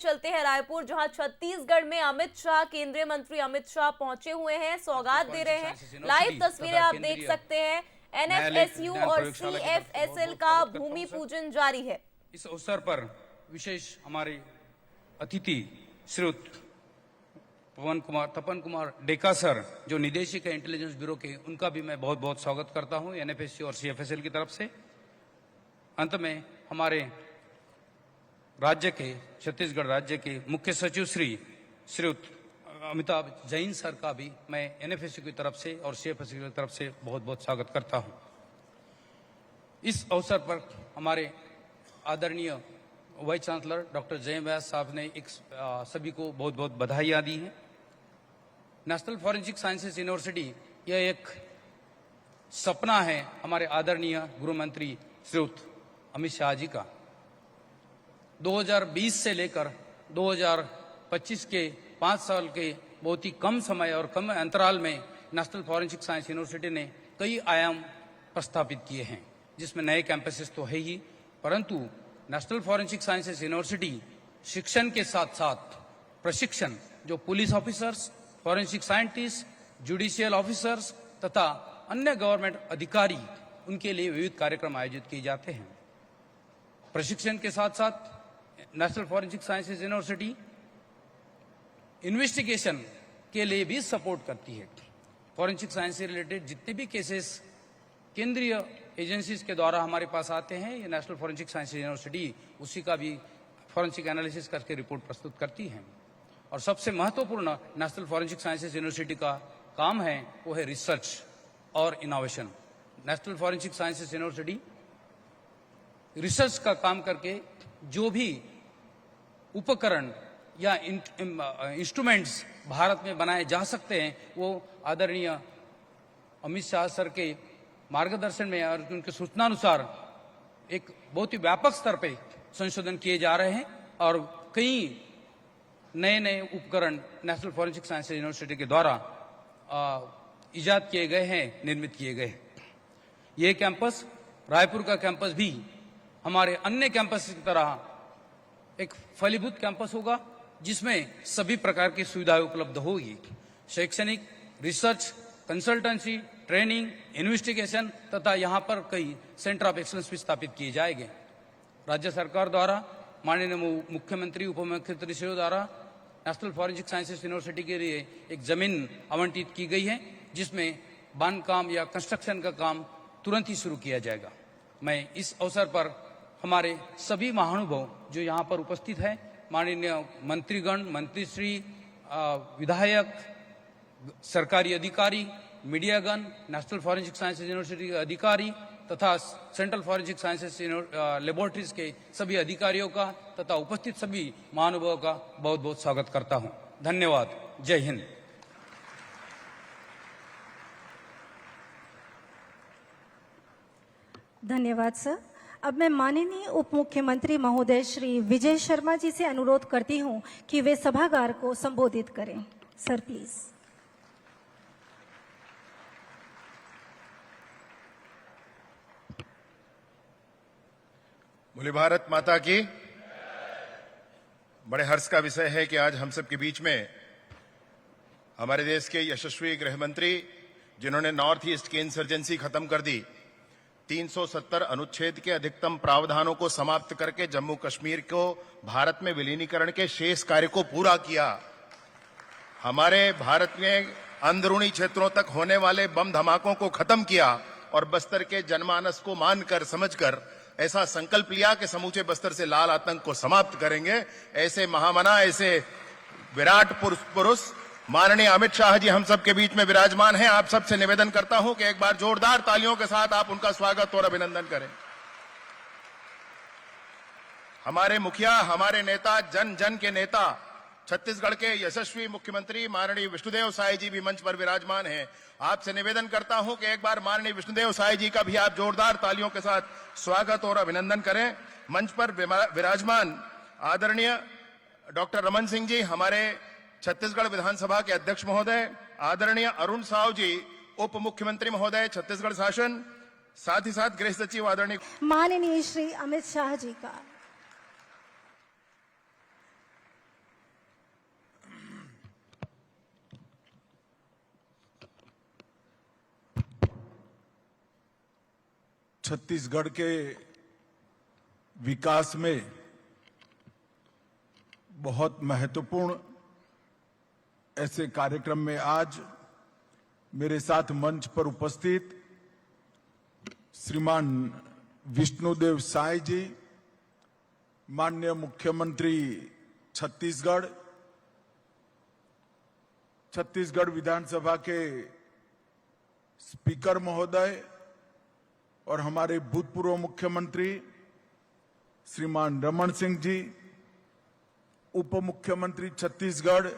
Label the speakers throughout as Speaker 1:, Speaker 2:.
Speaker 1: चलते हैं रायपुर, जहां छत्तीसगढ़ में अमित शाह, केंद्रीय मंत्री अमित शाह पहुंचे हुए हैं, सौगात दे रहे हैं। लाइव तस्वीरें आप देख सकते हैं। एनएफएसयू और सीएफएसएल का भूमि पूजन जारी है।
Speaker 2: इस अवसर पर विशेष हमारे अतिथि श्रीयुत तपन कुमार डेका सर, जो निदेशक है इंटेलिजेंस ब्यूरो के, उनका भी मैं बहुत बहुत स्वागत करता हूं एनएफएसयू और सीएफएसएल की तरफ से। अंत में हमारे राज्य के, छत्तीसगढ़ राज्य के मुख्य सचिव श्रीयुत अमिताभ जैन सर का भी मैं एनएफएसयू की तरफ से और सीएफएसएल की तरफ से बहुत बहुत स्वागत करता हूं। इस अवसर पर हमारे आदरणीय वाइस चांसलर डॉक्टर जय व्यास साहब ने सभी को बहुत बहुत बधाइयां दी हैं। नेशनल फॉरेंसिक साइंसेज यूनिवर्सिटी यह एक सपना है हमारे आदरणीय गृह मंत्री श्रीयुत अमित शाह जी का। 2020 से लेकर 2025 के 5 साल के बहुत ही कम समय और कम अंतराल में नेशनल फॉरेंसिक साइंस यूनिवर्सिटी ने कई आयाम प्रस्तापित किए हैं, जिसमें नए कैंपसेस तो है ही, परंतु नेशनल फॉरेंसिक साइंसेज यूनिवर्सिटी शिक्षण के साथ साथ प्रशिक्षण, जो police officers, forensic scientist, judicial officers तथा अन्य गवर्नमेंट अधिकारी, उनके लिए विविध कार्यक्रम आयोजित किए जाते हैं। प्रशिक्षण के साथ साथ national forensic sciences university investigation के लिए भी सपोर्ट करती है। फॉरेंसिक साइंस से रिलेटेड जितने भी केसेस केंद्रीय एजेंसीज के द्वारा हमारे पास आते हैं, ये नेशनल फॉरेंसिक साइंस यूनिवर्सिटी उसी का भी फॉरेंसिक एनालिसिस करके रिपोर्ट प्रस्तुत करती है। और सबसे महत्वपूर्ण नेशनल फॉरेंसिक साइंसेज यूनिवर्सिटी का काम है वो है रिसर्च और innovation. National forensic sciences university research का काम करके जो भी उपकरण या इंस्ट्रूमेंट्स भारत में बनाए जा सकते हैं, वो आदरणीय अमित शाह सर के मार्गदर्शन में और उनके सूचनानुसार एक बहुत ही व्यापक स्तर पे संशोधन किए जा रहे हैं और कई नए नए उपकरण नेशनल फॉरेंसिक साइंस यूनिवर्सिटी के द्वारा इजाद किए गए हैं, निर्मित किए गए हैं। ये कैंपस, रायपुर का कैंपस भी हमारे अन्य कैंपस की तरह एक फलीभूत कैंपस होगा, जिसमें सभी प्रकार की सुविधाएं उपलब्ध होगी। शैक्षणिक, रिसर्च, कंसल्टेंसी, ट्रेनिंग, इन्वेस्टिगेशन तथा यहाँ पर कई सेंटर ऑफ एक्सलेंस भी स्थापित किए जाएंगे। राज्य सरकार द्वारा माननीय मुख्यमंत्री, उप मुख्यमंत्री श्री द्वारा नेशनल फॉरेंसिक साइंसेज यूनिवर्सिटी के लिए एक जमीन आवंटित की गई है, जिसमें बांधकाम या कंस्ट्रक्शन का काम तुरंत ही शुरू किया जाएगा। मैं इस अवसर पर हमारे सभी महानुभाव जो यहाँ पर उपस्थित है, माननीय मंत्रीगण, मंत्रीश्री, विधायक, सरकारी अधिकारी, मीडियागण, नेशनल फॉरेंसिक साइंसेज यूनिवर्सिटी के अधिकारी तथा सेंट्रल फॉरेंसिक साइंसेज लेबोरेटरीज के सभी अधिकारियों का तथा उपस्थित सभी महानुभावों का बहुत बहुत स्वागत करता हूँ। धन्यवाद। जय हिंद।
Speaker 3: धन्यवाद सर। अब मैं माननीय उप मुख्यमंत्री महोदय श्री विजय शर्मा जी से अनुरोध करती हूं कि वे सभागार को संबोधित करें। Sir please.
Speaker 4: बोले भारत माता की। बड़े हर्ष का विषय है कि आज हम सब के बीच में हमारे देश के यशस्वी गृह मंत्री, जिन्होंने नॉर्थ ईस्ट की इंसर्जेंसी खत्म कर दी, 370 अनुच्छेद के अधिकतम प्रावधानों को समाप्त करके जम्मू कश्मीर को भारत में विलीनीकरण के शेष कार्य को पूरा किया, हमारे भारत में अंदरूनी क्षेत्रों तक होने वाले बम धमाकों को खत्म किया और बस्तर के जनमानस को मानकर समझकर ऐसा संकल्प लिया कि समूचे बस्तर से लाल आतंक को समाप्त करेंगे। ऐसे महामना, ऐसे विराट पुरुष माननीय अमित शाह जी हम सब के बीच में विराजमान हैं। आप सबसे निवेदन करता हूं कि एक बार जोरदार तालियों के साथ आप उनका स्वागत और अभिनंदन करें। हमारे मुखिया, हमारे नेता, जन जन के नेता, छत्तीसगढ़ के यशस्वी मुख्यमंत्री माननीय विष्णुदेव साय जी भी मंच पर विराजमान हैं। आपसे निवेदन करता हूं कि एक बार माननीय विष्णुदेव साय जी का भी आप जोरदार तालियों के साथ स्वागत और अभिनंदन करें। मंच पर विराजमान आदरणीय डॉक्टर रमन सिंह जी, हमारे छत्तीसगढ़ विधानसभा के अध्यक्ष महोदय, आदरणीय अरुण साव जी, उप मुख्यमंत्री महोदय छत्तीसगढ़ शासन, साथ ही साथ गृह सचिव आदरणीय
Speaker 3: माननीय श्री अमित शाह जी का
Speaker 5: छत्तीसगढ़ के विकास में बहुत महत्वपूर्ण ऐसे कार्यक्रम में आज मेरे साथ मंच पर उपस्थित श्रीमान विष्णुदेव साय जी, माननीय मुख्यमंत्री छत्तीसगढ़ विधानसभा के स्पीकर महोदय और हमारे भूतपूर्व मुख्यमंत्री श्रीमान रमन सिंह जी, उप मुख्यमंत्री छत्तीसगढ़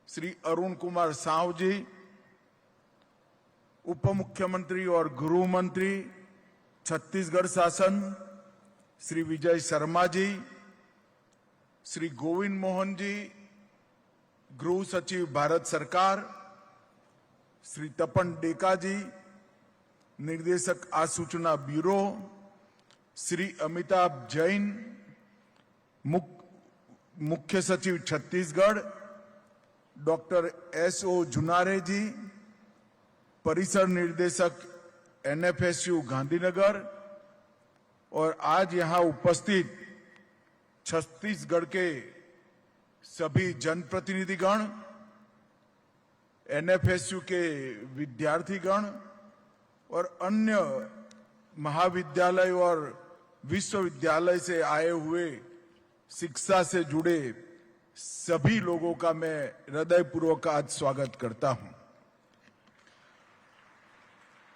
Speaker 5: श्री अरुण कुमार साव जी, उप मुख्यमंत्री और गृह मंत्री छत्तीसगढ़ शासन श्री विजय शर्मा जी, श्री गोविंद मोहन जी, गृह सचिव भारत सरकार श्री तपन डेका जी, निर्देशक आसूचना ब्यूरो श्री अमिताभ जैन, मुख्य सचिव छत्तीसगढ़ डॉक्टर S.O. जुनारे जी, परिसर निर्देशक NFSU गांधीनगर और आज यहां उपस्थित छत्तीसगढ़ के सभी जनप्रतिनिधिगण, NFSU के विद्यार्थीगण और अन्य महाविद्यालय और विश्वविद्यालय से आए हुए शिक्षा से जुड़े सभी लोगों का मैं हृदयपूर्वक आज स्वागत करता हूं।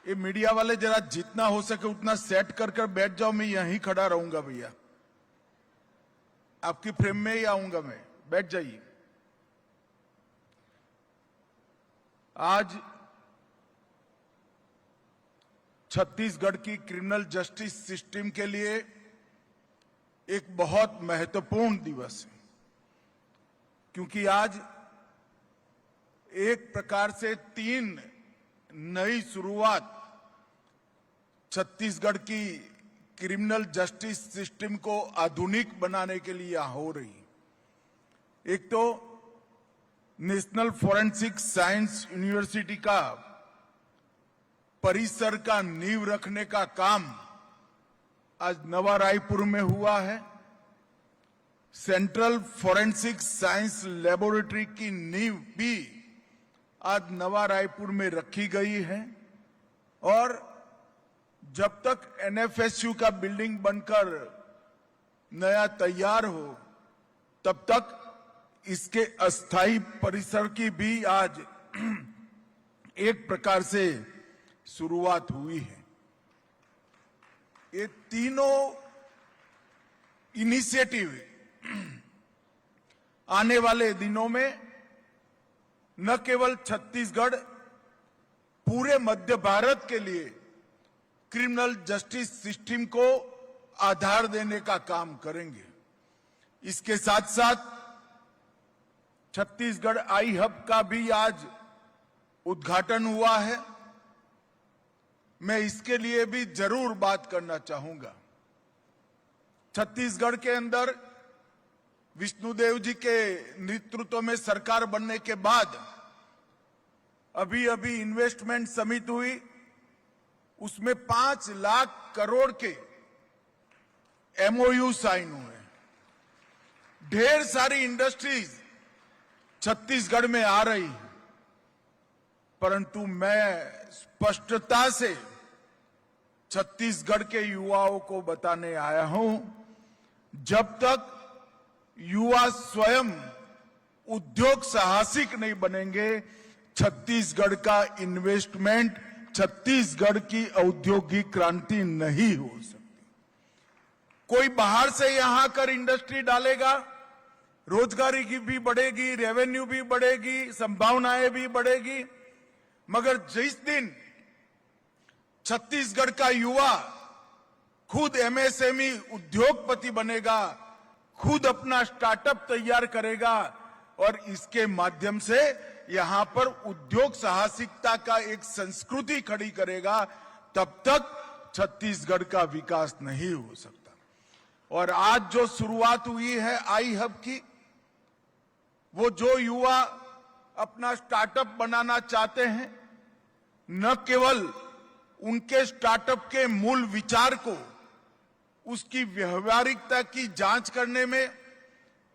Speaker 5: ये मीडिया वाले जरा जितना हो सके उतना सेट कर कर बैठ जाओ, मैं यहीं खड़ा रहूंगा भैया, आपकी फ्रेम में ही आऊंगा मैं, बैठ जाइए। आज छत्तीसगढ़ की क्रिमिनल जस्टिस सिस्टम के लिए एक बहुत महत्वपूर्ण दिवस है, क्योंकि आज एक प्रकार से 3 नई शुरुआत छत्तीसगढ़ की क्रिमिनल जस्टिस सिस्टम को आधुनिक बनाने के लिए हो रही। एक तो नेशनल फॉरेंसिक साइंस यूनिवर्सिटी का परिसर का नींव रखने का काम आज नवा रायपुर में हुआ है। सेंट्रल फॉरेंसिक साइंस लेबोरेटरी की नींव भी आज नवा रायपुर में रखी गई है और जब तक NFSU का बिल्डिंग बनकर नया तैयार हो तब तक इसके अस्थायी परिसर की भी आज एक प्रकार से शुरुआत हुई है। ये तीनों इनिशिएटिव आने वाले दिनों में न केवल छत्तीसगढ़, पूरे मध्य भारत के लिए क्रिमिनल जस्टिस सिस्टम को आधार देने का काम करेंगे। इसके साथ साथ छत्तीसगढ़ आई हब का भी आज उद्घाटन हुआ है। मैं इसके लिए भी जरूर बात करना चाहूंगा। छत्तीसगढ़ के अंदर विष्णुदेव जी के नेतृत्व में सरकार बनने के बाद अभी इन्वेस्टमेंट समिट हुई, उसमें 5 लाख करोड़ के MOU साइन हुए। ढेर सारी इंडस्ट्रीज छत्तीसगढ़ में आ रही है, परंतु मैं स्पष्टता से छत्तीसगढ़ के युवाओं को बताने आया हूं, जब तक युवा स्वयं उद्योग साहसिक नहीं बनेंगे, छत्तीसगढ़ का इन्वेस्टमेंट, छत्तीसगढ़ की औद्योगिक क्रांति नहीं हो सकती। कोई बाहर से यहां कर इंडस्ट्री डालेगा, रोजगारी की भी बढ़ेगी, रेवेन्यू भी बढ़ेगी, संभावनाएं भी बढ़ेगी, मगर जिस दिन छत्तीसगढ़ का युवा खुद MSME उद्योगपति बनेगा, खुद अपना स्टार्टअप तैयार करेगा और इसके माध्यम से यहां पर उद्योग साहसिकता का एक संस्कृति खड़ी करेगा, तब तक छत्तीसगढ़ का विकास नहीं हो सकता। और आज जो शुरुआत हुई है आई हब की, वो जो युवा अपना स्टार्टअप बनाना चाहते हैं, न केवल उनके स्टार्टअप के मूल विचार को, उसकी व्यवहारिकता की जांच करने में,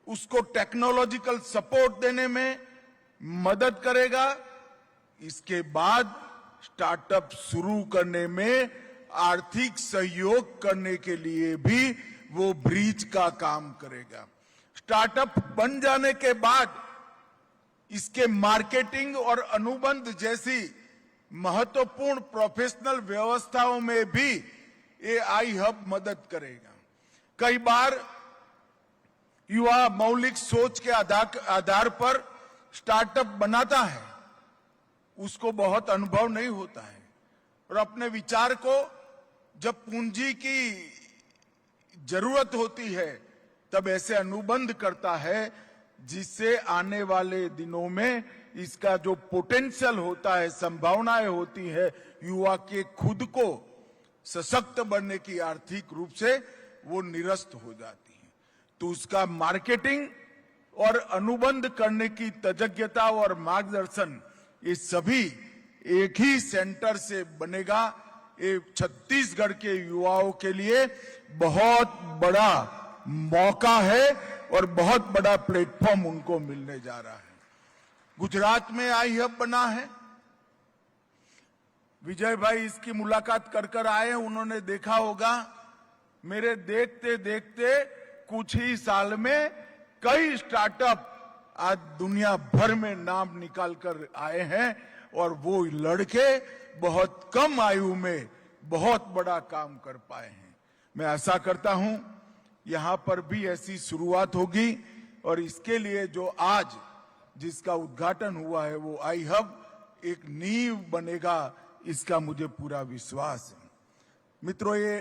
Speaker 5: उसको टेक्नोलॉजिकल सपोर्ट देने में मदद करेगा। इसके बाद स्टार्टअप शुरू करने में आर्थिक सहयोग करने के लिए भी वो ब्रिज का काम करेगा। स्टार्टअप बन जाने के बाद इसके मार्केटिंग और अनुबंध जैसी महत्वपूर्ण प्रोफेशनल व्यवस्थाओं में भी ये आई हब मदद करेगा। कई बार युवा मौलिक सोच के आधार पर स्टार्टअप बनाता है, उसको बहुत अनुभव नहीं होता है और अपने विचार को जब पूंजी की जरूरत होती है तब ऐसे अनुबंध करता है जिससे आने वाले दिनों में इसका जो पोटेंशियल होता है, संभावनाएं होती है, युवा के खुद को सशक्त बनने की आर्थिक रूप से वो निरस्त हो जाती है। तो उसका मार्केटिंग और अनुबंध करने की तज्ञता और मार्गदर्शन ये सभी एक ही सेंटर से बनेगा। ये छत्तीसगढ़ के युवाओं के लिए बहुत बड़ा मौका है और बहुत बड़ा प्लेटफॉर्म उनको मिलने जा रहा है। गुजरात में आई हब बना है। विजय भाई इसकी मुलाकात कर आए हैं, उन्होंने देखा होगा। मेरे देखते देखते कुछ ही साल में कई स्टार्टअप आज दुनिया भर में नाम निकाल कर आए हैं और वो लड़के बहुत कम आयु में बहुत बड़ा काम कर पाए हैं। मैं आशा करता हूं यहां पर भी ऐसी शुरुआत होगी और इसके लिए जो आज जिसका उद्घाटन हुआ है वो आई हब एक नींव बनेगा, इसका मुझे पूरा विश्वास है। मित्रों, ये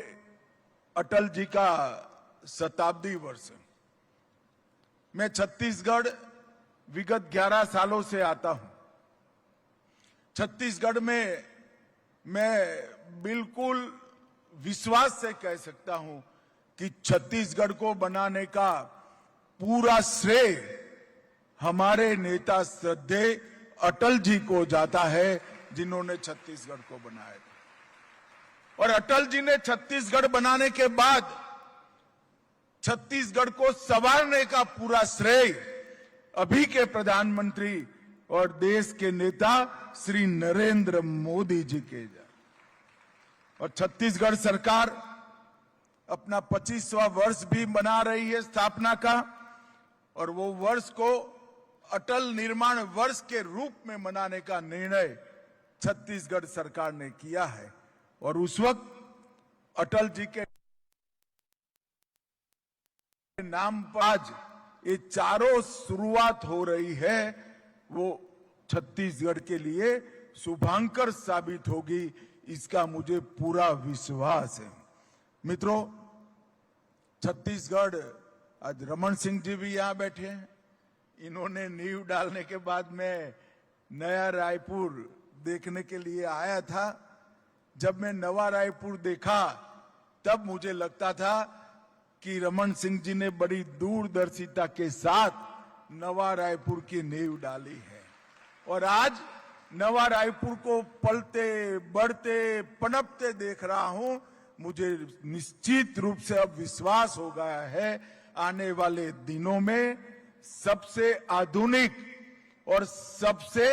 Speaker 5: अटल जी का शताब्दी वर्ष है। मैं छत्तीसगढ़ विगत 11 सालों से आता हूं। छत्तीसगढ़ में मैं बिल्कुल विश्वास से कह सकता हूं कि छत्तीसगढ़ को बनाने का पूरा श्रेय हमारे नेता श्रद्धेय अटल जी को जाता है, जिन्होंने छत्तीसगढ़ को बनाया था। और अटल जी ने छत्तीसगढ़ बनाने के बाद छत्तीसगढ़ को संवारने का पूरा श्रेय अभी के प्रधानमंत्री और देश के नेता श्री नरेंद्र मोदी जी के जा। और छत्तीसगढ़ सरकार अपना 25वां वर्ष भी मना रही है स्थापना का, और वो वर्ष को अटल निर्माण वर्ष के रूप में मनाने का निर्णय छत्तीसगढ़ सरकार ने किया है। और उस वक्त अटल जी के नाम पर आज ये चारों शुरुआत हो रही है, वो छत्तीसगढ़ के लिए शुभांकर साबित होगी, इसका मुझे पूरा विश्वास है। मित्रों, छत्तीसगढ़, आज रमन सिंह जी भी यहां बैठे हैं। इन्होंने नींव डालने के बाद मैं नया रायपुर देखने के लिए आया था। जब मैं नवा रायपुर देखा तब मुझे लगता था कि रमन सिंह जी ने बड़ी दूरदर्शिता के साथ नवा रायपुर की नींव डाली है। और आज नवा रायपुर को पलते बढ़ते पनपते देख रहा हूं। मुझे निश्चित रूप से अब विश्वास हो गया है आने वाले दिनों में सबसे आधुनिक और सबसे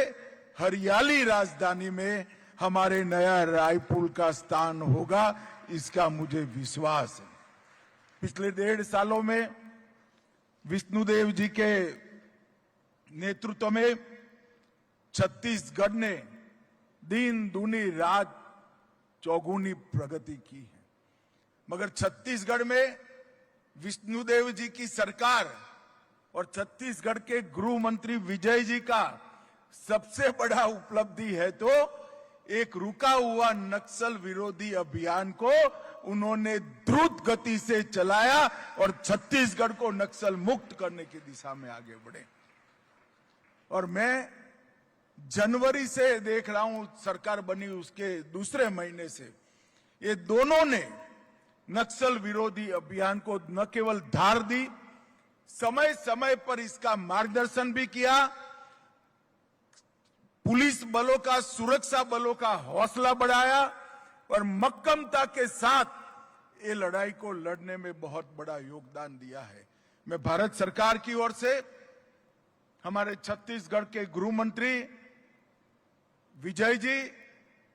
Speaker 5: हरियाली राजधानी में हमारे नया रायपुर का स्थान होगा, इसका मुझे विश्वास है। पिछले 1.5 सालों में विष्णुदेव जी के नेतृत्व में छत्तीसगढ़ ने दिन दूनी रात चौगुनी प्रगति की है। मगर छत्तीसगढ़ में विष्णुदेव जी की सरकार और छत्तीसगढ़ के गृह मंत्री विजय जी का सबसे बड़ा उपलब्धि है तो एक रुका हुआ नक्सल विरोधी अभियान को उन्होंने द्रुत गति से चलाया और छत्तीसगढ़ को नक्सल मुक्त करने की दिशा में आगे बढ़े। और मैं जनवरी से देख रहा हूं, सरकार बनी उसके दूसरे महीने से ये दोनों ने नक्सल विरोधी अभियान को न केवल धार दी, समय समय पर इसका मार्गदर्शन भी किया। पुलिस बलों का, सुरक्षा बलों का हौसला बढ़ाया, और मक्कमता के साथ ये लड़ाई को लड़ने में बहुत बड़ा योगदान दिया है। मैं भारत सरकार की ओर से हमारे छत्तीसगढ़ के गृह मंत्री विजय जी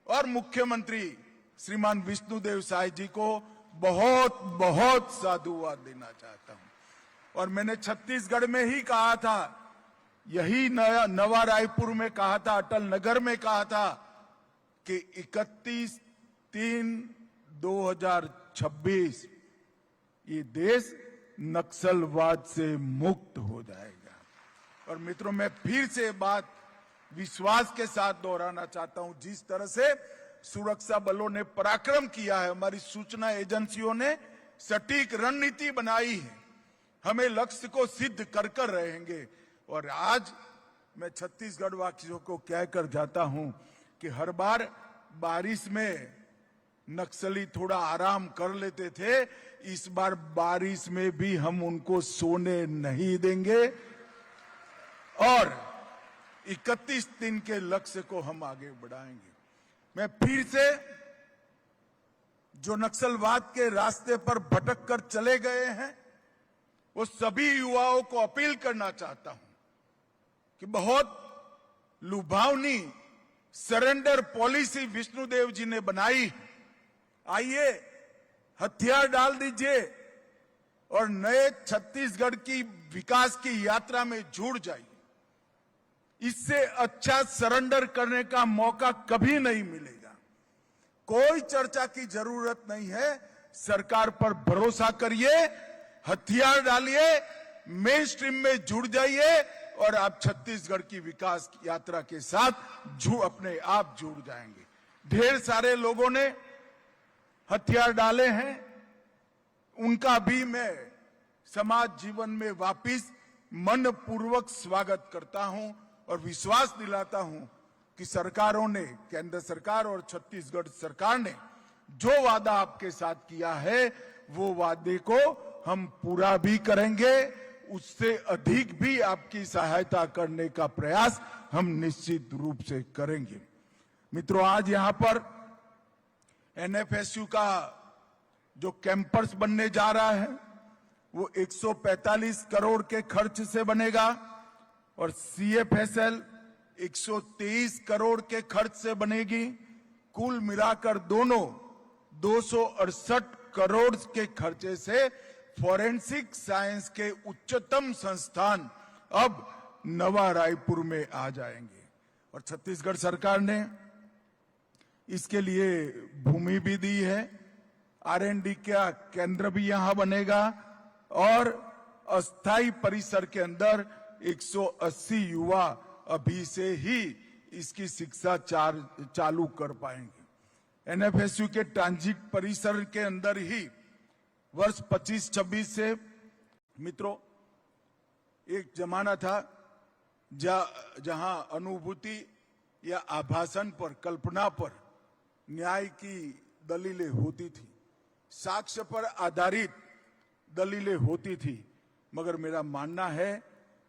Speaker 5: और मुख्यमंत्री श्रीमान विष्णुदेव साय जी को बहुत बहुत साधुवाद देना चाहता हूं। और मैंने छत्तीसगढ़ में ही कहा था, यही नवा रायपुर में कहा था, अटल नगर में कहा था कि 31/3/2026 ये देश नक्सलवाद से मुक्त हो जाएगा। और मित्रों, मैं फिर से बात विश्वास के साथ दोहराना चाहता हूं, जिस तरह से सुरक्षा बलों ने पराक्रम किया है, हमारी सूचना एजेंसियों ने सटीक रणनीति बनाई है, हमें लक्ष्य को सिद्ध कर कर रहेंगे। और आज मैं छत्तीसगढ़ वासियों को कहकर जाता हूं कि हर बार बारिश में नक्सली थोड़ा आराम कर लेते थे, इस बार बारिश में भी हम उनको सोने नहीं देंगे और 31 दिन के लक्ष्य को हम आगे बढ़ाएंगे। मैं फिर से जो नक्सलवाद के रास्ते पर भटक कर चले गए हैं, वो सभी युवाओं को अपील करना चाहता हूं कि बहुत लुभावनी सरेंडर पॉलिसी विष्णुदेव जी ने बनाई। आइए, हथियार डाल दीजिए और नए छत्तीसगढ़ की विकास की यात्रा में जुड़ जाइए। इससे अच्छा सरेंडर करने का मौका कभी नहीं मिलेगा। कोई चर्चा की जरूरत नहीं है, सरकार पर भरोसा करिए, हथियार डालिए, मेन स्ट्रीम में जुड़ जाइए और आप छत्तीसगढ़ की विकास यात्रा के साथ अपने आप जुड़ जाएंगे। ढेर सारे लोगों ने हथियार डाले हैं, उनका भी मैं समाज जीवन में वापिस मनपूर्वक स्वागत करता हूं और विश्वास दिलाता हूं कि सरकारों ने, केंद्र सरकार और छत्तीसगढ़ सरकार ने जो वादा आपके साथ किया है, वो वादे को हम पूरा भी करेंगे, उससे अधिक भी आपकी सहायता करने का प्रयास हम निश्चित रूप से करेंगे। मित्रों, आज यहां पर एनएफएसयू का जो कैंपस बनने जा रहा है, वो 145 करोड़ के खर्च से बनेगा और सीएफएसएल 123 करोड़ के खर्च से बनेगी। कुल मिलाकर दोनों 268 करोड़ के खर्चे से फॉरेंसिक साइंस के उच्चतम संस्थान अब नवा रायपुर में आ जाएंगे। और छत्तीसगढ़ सरकार ने इसके लिए भूमि भी दी है, R&D का केंद्र भी यहां बनेगा और अस्थायी परिसर के अंदर 180 युवा अभी से ही इसकी शिक्षा चालू कर पाएंगे। एनएफएसयू के ट्रांजिट परिसर के अंदर ही वर्ष 25-26 से, मित्रों, एक जमाना था जहां अनुभूति या आभासन पर, कल्पना पर न्याय की दलीलें होती थी, साक्ष्य पर आधारित दलीलें होती थी, मगर मेरा मानना है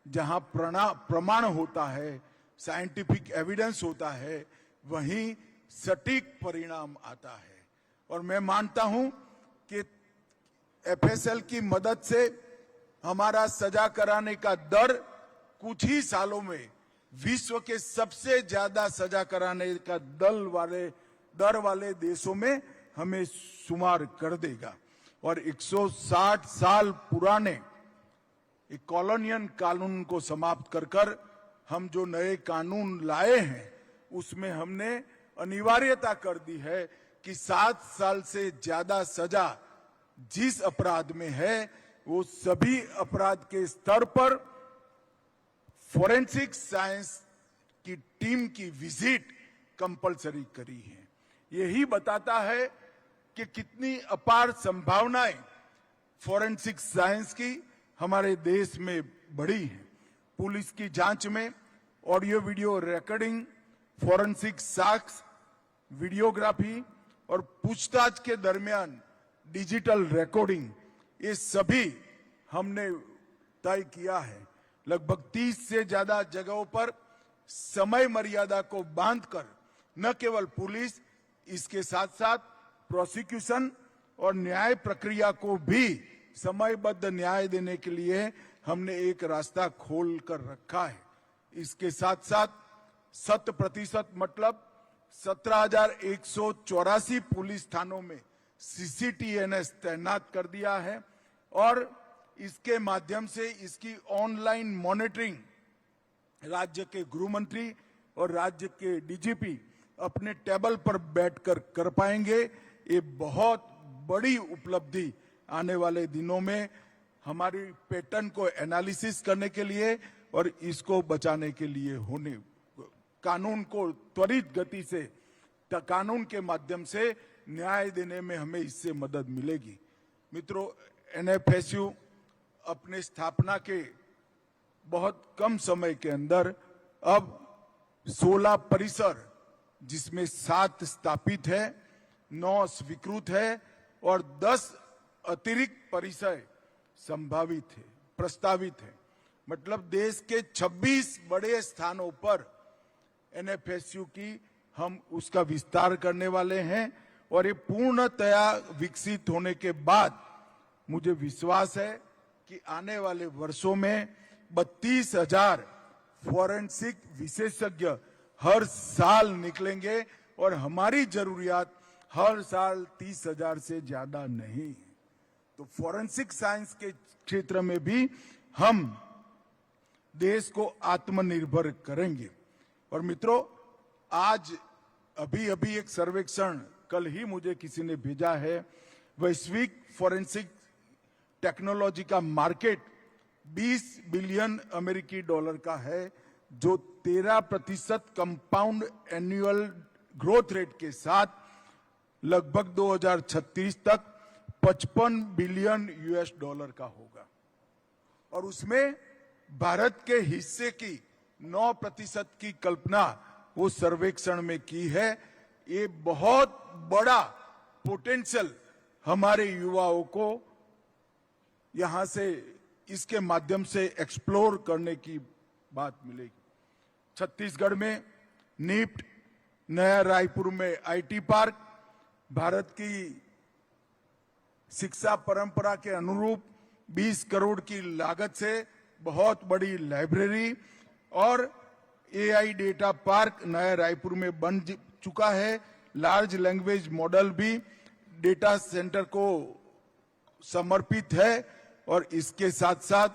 Speaker 5: जहां प्रमाण होता है, साइंटिफिक एविडेंस होता है, वहीं सटीक परिणाम आता है। और मैं मानता हूं कि एफएसएल की मदद से हमारा सजा कराने का दर कुछ ही सालों में विश्व के सबसे ज्यादा सजा कराने का दर वाले देशों में हमें शुमार कर देगा। और 160 साल पुराने एक कॉलोनियल कानून को समाप्त कर हम जो नए कानून लाए हैं, उसमें हमने अनिवार्यता कर दी है कि 7 साल से ज्यादा सजा जिस अपराध में है, वो सभी अपराध के स्तर पर फॉरेंसिक साइंस की टीम की विजिट कंपलसरी करी है। यही बताता है कि कितनी अपार संभावनाएं फॉरेंसिक साइंस की हमारे देश में बढ़ी है। पुलिस की जांच में ऑडियो वीडियो रिकॉर्डिंग, फॉरेंसिक साक्ष्य, वीडियोग्राफी और पूछताछ के दरमियान डिजिटल रिकॉर्डिंग, ये सभी हमने तय किया है। लगभग 30 से ज्यादा जगहों पर समय मर्यादा को बांधकर न केवल पुलिस, इसके साथ साथ प्रोसिक्यूशन और न्याय प्रक्रिया को भी समयबद्ध न्याय देने के लिए हमने एक रास्ता खोल कर रखा है। इसके साथ साथ 100% मतलब 17,184 पुलिस थानों में CCTNS तैनात कर दिया है और इसके माध्यम से इसकी ऑनलाइन मॉनिटरिंग राज्य के गृह मंत्री और राज्य के DGP अपने टेबल पर बैठकर कर पाएंगे। ये बहुत बड़ी उपलब्धि आने वाले दिनों में हमारी पैटर्न को एनालिसिस करने के लिए और इसको बचाने के लिए होने कानून को त्वरित गति से कानून के माध्यम से न्याय देने में हमें इससे मदद मिलेगी। मित्रों, NFSU अपने स्थापना के बहुत कम समय के अंदर अब 16 परिसर, जिसमें 7 स्थापित है, 9 स्वीकृत है और 10 अतिरिक्त परिसर संभावित है, प्रस्तावित है। मतलब देश के 26 बड़े स्थानों पर NFSU की हम उसका विस्तार करने वाले हैं और ये पूर्णतया विकसित होने के बाद मुझे विश्वास है कि आने वाले वर्षों में 32,000 फॉरेंसिक विशेषज्ञ हर साल निकलेंगे और हमारी जरूरियात हर साल 30,000 से ज्यादा नहीं है। तो फॉरेंसिक साइंस के क्षेत्र में भी हम देश को आत्मनिर्भर करेंगे। और मित्रों, आज अभी एक सर्वेक्षण कल ही मुझे किसी ने भेजा है, वैश्विक फॉरेंसिक टेक्नोलॉजी का मार्केट 20 बिलियन अमेरिकी डॉलर का है, जो 13% कंपाउंड एनुअल ग्रोथ रेट के साथ लगभग 2036 तक 55 बिलियन US डॉलर का होगा। और उसमें भारत के हिस्से की 9% की कल्पना वो सर्वेक्षण में की है। ये बहुत बड़ा पोटेंशियल हमारे युवाओं को यहां से इसके माध्यम से एक्सप्लोर करने की बात मिलेगी। छत्तीसगढ़ में नीफ्ट, नया रायपुर में IT पार्क, भारत की शिक्षा परंपरा के अनुरूप 20 करोड़ की लागत से बहुत बड़ी लाइब्रेरी और AI डेटा पार्क नया रायपुर में बन चुका है। लार्ज लैंग्वेज मॉडल भी डेटा सेंटर को समर्पित है और इसके साथ साथ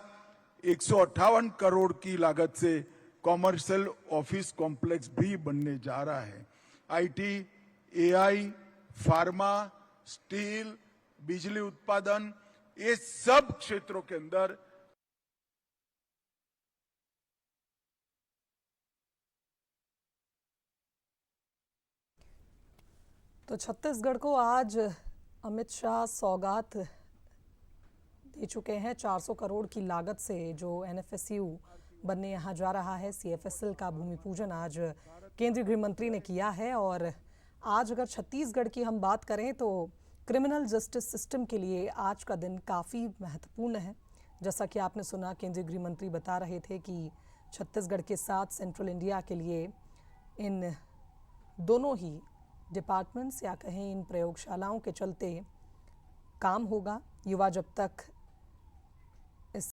Speaker 5: 158 करोड़ की लागत से कॉमर्शियल ऑफिस कॉम्प्लेक्स भी बनने जा रहा है। IT, AI, फार्मा, स्टील, बिजली उत्पादन, ये सब क्षेत्रों के अंदर
Speaker 6: तो छत्तीसगढ़ को आज अमित शाह सौगात दे चुके हैं 400 करोड़ की लागत से जो NFSU बनने यहाँ जा रहा है। CFSL का भूमि पूजन आज केंद्रीय गृह मंत्री ने किया है। और आज अगर छत्तीसगढ़ की हम बात करें तो क्रिमिनल जस्टिस सिस्टम के लिए आज का दिन काफ़ी महत्वपूर्ण है। जैसा कि आपने सुना, केंद्रीय गृह मंत्री बता रहे थे कि छत्तीसगढ़ के साथ सेंट्रल इंडिया के लिए इन दोनों ही डिपार्टमेंट्स या कहें इन प्रयोगशालाओं के चलते काम होगा। युवा जब तक